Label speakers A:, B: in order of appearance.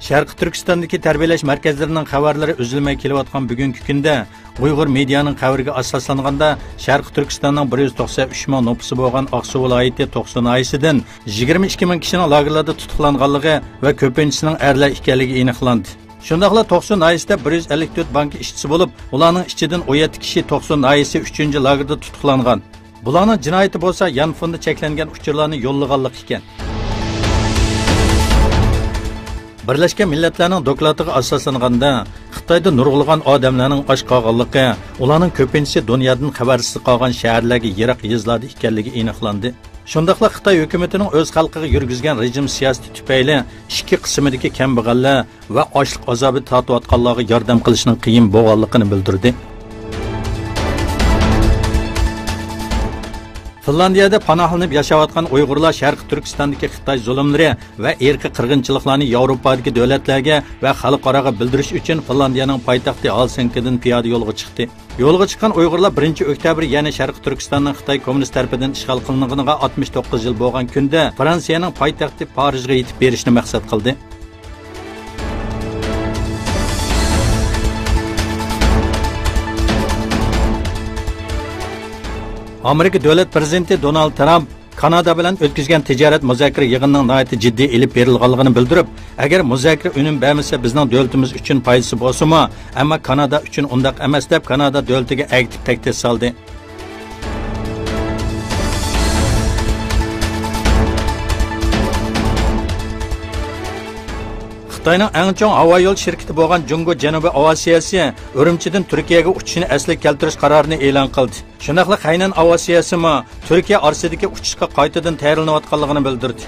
A: Sharqi Turkistondagi tarbiyalash markazlarining xabarlari uzilmay kelayotgan bugungi kunda Uyg'ur medianing xabariga asoslanganda Sharqi Turkistonning 193 ming nufusi bo'lgan Aqsu viloyati To'qson aysidan 22 ming kishining lagerlarda tutuqlanganligi va ko'pinchisining erlar ekanligi aniqlandi. Shundaqla To'qson ayisida 154 bank ishchisi bo'lib, ularning ichidan 17 kishi To'qson ayisi 3-lagerda tutuqlangan. Bularning jinoyati bo'lsa, yan fonda cheklangan uchurlarni yo'llaganlik ekan. Birlashgan Millatlarning doklatiga asoslanganda Xitoyda nurg'ulg'an odamlarning osh qolganligi, ularning ko'pinchisi dunyodan xabarsiz qolgan shaharlarga yiroq yezlarda ekanligi aniqlandi. Shundaqla Xitoy hukumatining o'z xalqiga yurgizgan rejim siyosati tufayli ikki qismidagi kambag'allar va ochliq azobi tortayotganlarga yordam qilishning qiyin bo'lganligini bildirdi. Finlandiyada panohlanib yashayotgan Uyg'urlar Sharqi Turkistondagi Xitoy zulmlari va erki qirg'inchiliklarni Yevropadagi davlatlarga va xalqaroga bildirish uchun Finlandiyaning poytaxti Helsinkidan piyoda yo'lga chiqdi. Yo'lga chiqqan Uyg'urlar 1-oktyabr yana Sharqi Turkistonning Xitoy kommunist tarafidan ishg'ol qilinganiga 69 yil bo'lgan kunda Fransiyaning poytaxti Parijga yetib berishni maqsad qildi. Amerika davlat prezidenti Donald Trump Kanada bilan o'tkazgan tijorat muzokara yig'inining nihoyatda jiddiy elib berilganligini bildirib, agar muzokara unum bermasa bizning davlatimiz uchun foydasi bo'lsa-mu, ammo Kanada uchun undaq emas deb Kanada davlatiga aktiv tahdid soldi. Xitoyning eng chong havo yo'l shirkati bo'lgan Jungo Janubiy aviatsiyasi Urumchidan Turkiyaga uchishni asliga keltirish qarorini e'lon qildi. Shundaqla Qaynan aviatsiyasi Turkiya orasidagi uchishga qaytadan tayyorlanayotganligini bildirdi.